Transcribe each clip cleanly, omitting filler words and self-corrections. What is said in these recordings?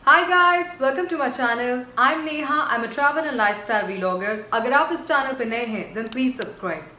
Hi guys, welcome to my channel. I'm Neha. I'm a travel and lifestyle vlogger. अगर आप इस channel पे नए हैं, then please subscribe.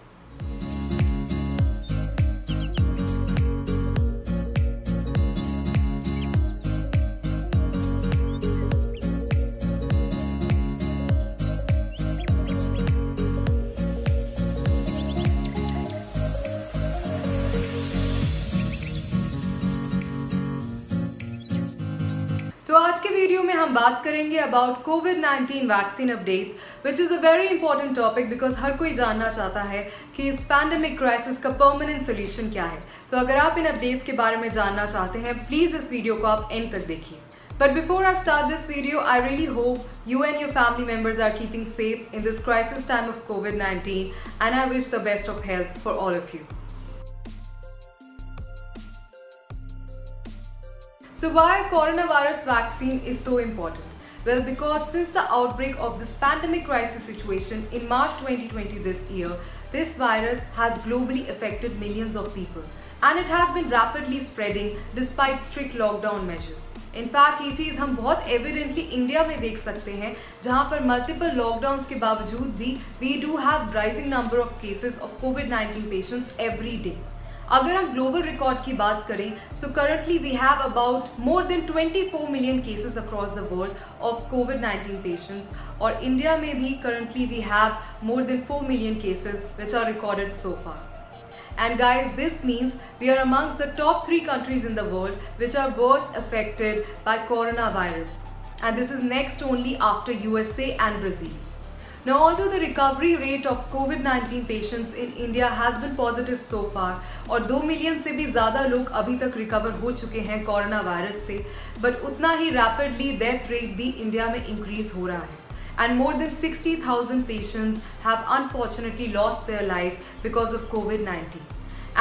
तो आज के वीडियो में हम बात करेंगे अबाउट कोविड-19 vaccine updates, which is a very important topic because हर कोई जानना चाहता है कि इस पैंडेमिक क्राइसिस का परमानेंट सोल्यूशन क्या है। तो अगर आप इन अपडेट्स के बारे में जानना चाहते हैं, प्लीज़ इस वीडियो को आप एंड तक देखिए। But before I start this video, I really hope you and your family members are keeping safe in this crisis time of COVID-19, and I wish the best of health for all of you. So why coronavirus vaccine is so important? Well, because since the outbreak of this pandemic crisis situation in March 2020 this year, this virus has globally affected millions of people and it has been rapidly spreading despite strict lockdown measures. In fact, ये चीज़ हम बहुत evidently India में देख सकते हैं, जहाँ पर multiple lockdowns के बावजूद भी we do have rising number of cases of COVID-19 patients every day. अगर हम ग्लोबल रिकॉर्ड की बात करें, so currently we have about more than 24 million cases across the world of कोविड-19 पेशेंट्स, और इंडिया में भी currently we have more than 4 million cases which are recorded so far. And guys, this means we are amongst the top 3 countries in the world which are worst affected by coronavirus, and this is next only after USA and Brazil. Now, although the recovery rate of COVID-19 patients in India has been positive so far, और 2 million से भी ज़्यादा लोग अभी तक recover हो चुके हैं कोरोना वायरस से, बट उतना ही रैपिडली डेथ रेट भी इंडिया में इंक्रीज हो रहा है. And more than 60,000 patients have unfortunately lost their life because of COVID-19.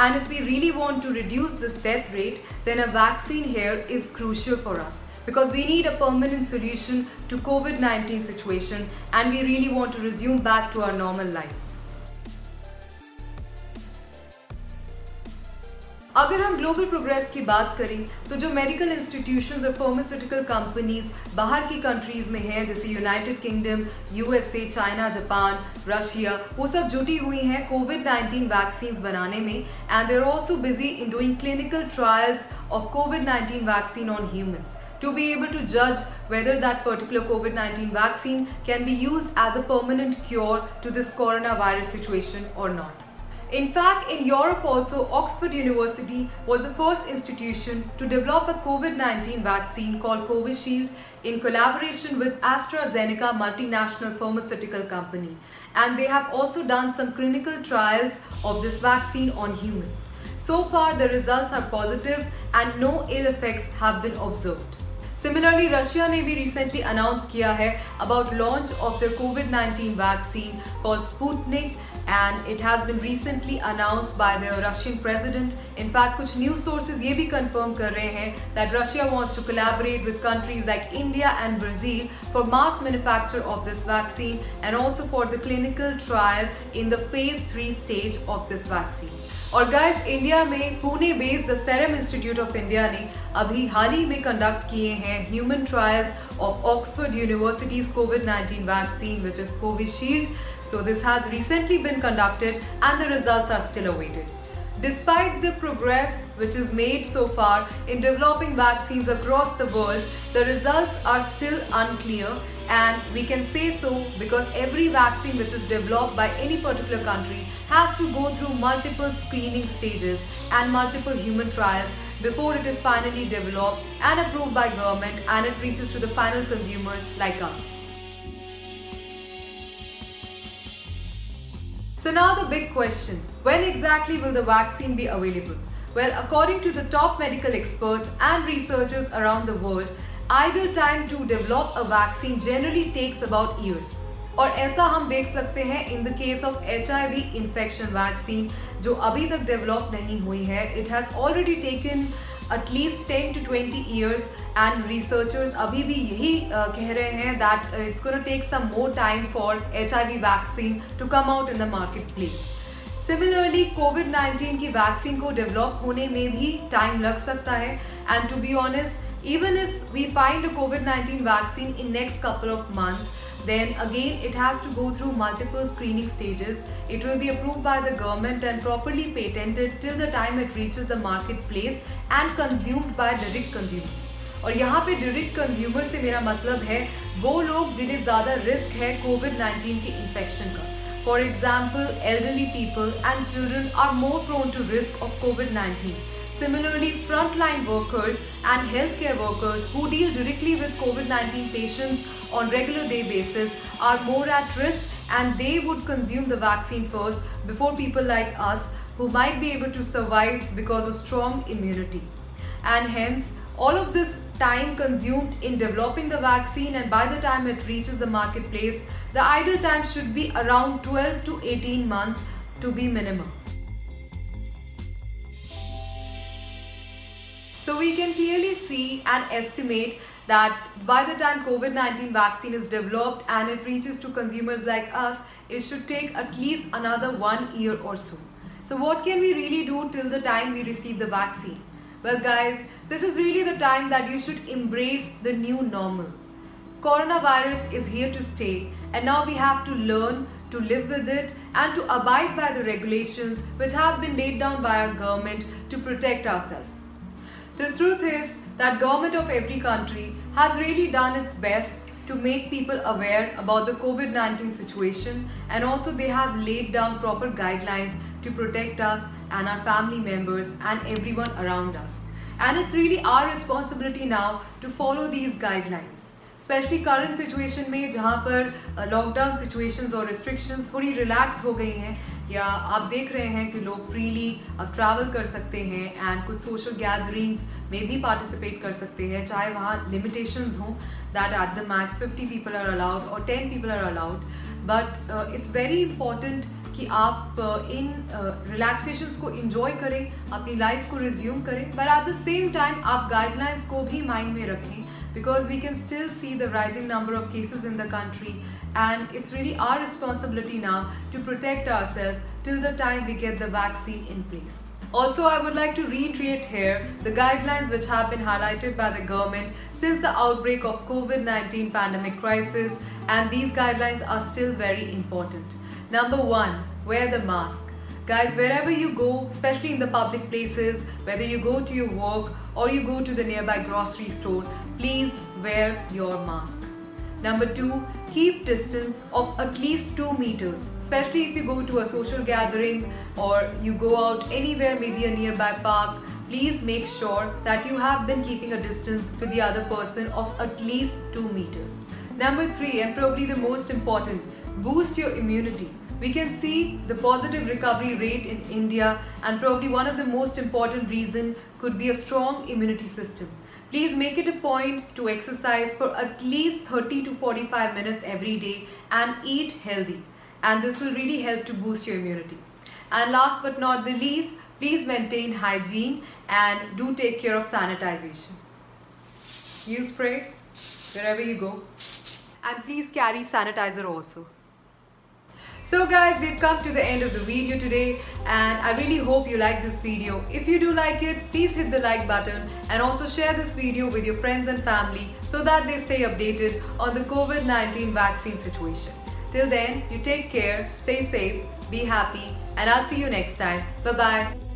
And if we really want to reduce this death rate, then a vaccine here is crucial for us. Because we need a permanent solution to COVID-19 situation and we really want to resume back to our normal lives. अगर हम global progress की बात करें, तो जो medical institutions और pharmaceutical companies बाहर की कंट्रीज में हैं, जैसे United Kingdom, USA, China, Japan, Russia, वो सब जुटी हुई हैं कोविड-19 वैक्सीन्स बनाने में, and they are also busy in doing clinical trials of कोविड-19 vaccine on humans to be able to judge whether that particular COVID-19 vaccine can be used as a permanent cure to this coronavirus situation or not. In fact, in Europe also, Oxford University was the first institution to develop a COVID-19 vaccine called Covishield in collaboration with AstraZeneca multinational pharmaceutical company. And they have also done some clinical trials of this vaccine on humans. So far, the results are positive and no ill effects have been observed. Similarly, Russia ने भी recently announce किया है about launch of their COVID-19 vaccine called Sputnik, and it has been recently announced by the Russian president. In fact, कुछ news sources ये भी confirm कर रहे हैं that Russia wants to collaborate with countries like India and Brazil for mass manufacture of this vaccine and also for the clinical trial in the phase 3 stage of this vaccine. और guys, India में Pune based the Serum Institute of India ने अभी हाल ही में conduct किए हैं human trials of Oxford universities कोविड-19 vaccine which is Covishield. So this has recently been conducted and the results are still awaited. Despite the progress which is made so far in developing vaccines across the world, the results are still unclear, and we can say so because every vaccine which is developed by any particular country has to go through multiple screening stages and multiple human trials before it is finally developed and approved by government and it reaches to the final consumers like us. So now the big question, when exactly will the vaccine be available? Well, according to the top medical experts and researchers around the world, ideal time to develop a vaccine generally takes about years. और ऐसा हम देख सकते हैं in the case of HIV infection vaccine, जो अभी तक develop नहीं हुई है. It has already taken at least 10 to 20 years, and researchers अभी भी यही कह रहे हैं that it's going to take some more time for HIV vaccine to come out in the marketplace. Similarly, COVID-19 की वैक्सीन को डेवलप होने में भी टाइम लग सकता है, and to be honest, even if we find a COVID-19 vaccine in next couple of months, then again it has to go through multiple screening stages. It will be approved by the government and properly patented till the time it reaches the marketplace and consumed by direct consumers. और यहाँ पे direct consumer से मेरा मतलब है वो लोग जिन्हें ज़्यादा रिस्क है कोविड-19 के इन्फेक्शन का. For example, elderly people and children are more prone to risk of COVID-19. Similarly, frontline workers and healthcare workers who deal directly with COVID-19 patients on regular day basis are more at risk, and they would consume the vaccine first before people like us who might be able to survive because of strong immunity. And hence, all of this time consumed in developing the vaccine, and by the time it reaches the marketplace, the ideal time should be around 12 to 18 months to be minimum. So we can clearly see and estimate that by the time COVID-19 vaccine is developed and it reaches to consumers like us, it should take at least another 1 year or so. So what can we really do till the time we receive the vaccine? Well guys, this is really the time that you should embrace the new normal. Coronavirus is here to stay, and now we have to learn to live with it and to abide by the regulations which have been laid down by our government to protect ourselves. The truth is that government of every country has really done its best to make people aware about the COVID-19 situation, and also they have laid down proper guidelines to protect us and our family members and everyone around us. And it's really our responsibility now to follow these guidelines. Specially current situation में जहाँ पर lockdown situations और restrictions थोड़ी relax हो गई हैं, या आप देख रहे हैं कि लोग फ्रीली अब ट्रैवल कर सकते हैं एंड कुछ सोशल गैदरिंग्स में भी पार्टिसिपेट कर सकते हैं, चाहे वहाँ लिमिटेशंस हों that at the max 50 people are allowed और 10 people are allowed. But it's very important कि आप इन रिलैक्सेशंस को इंजॉय करें, अपनी लाइफ को रिज्यूम करें, but at the same time आप गाइडलाइंस को भी माइंड में रखें, because we can still see the rising number of cases in the country, and it's really our responsibility now to protect ourselves till the time we get the vaccine in place. Also, I would like to reiterate here the guidelines which have been highlighted by the government since the outbreak of COVID-19 pandemic crisis, and these guidelines are still very important. Number 1, wear the mask. Guys, wherever you go, especially in the public places, whether you go to your work or you go to the nearby grocery store, please wear your mask. Number 2, keep distance of at least 2 meters, especially if you go to a social gathering or you go out anywhere, maybe a nearby park. Please make sure that you have been keeping a distance with the other person of at least 2 meters. Number 3, and probably the most important, boost your immunity. We can see the positive recovery rate in India, and probably one of the most important reason could be a strong immunity system. Please make it a point to exercise for at least 30 to 45 minutes every day and eat healthy, and this will really help to boost your immunity. And last but not the least, please maintain hygiene and do take care of sanitization. Use spray wherever you go, and please carry sanitizer also. So guys, we've come to the end of the video today, and I really hope you like this video. If you do like it, please hit the like button and also share this video with your friends and family so that they stay updated on the COVID-19 vaccine situation. Till then, you take care, stay safe, be happy, and I'll see you next time. Bye-bye.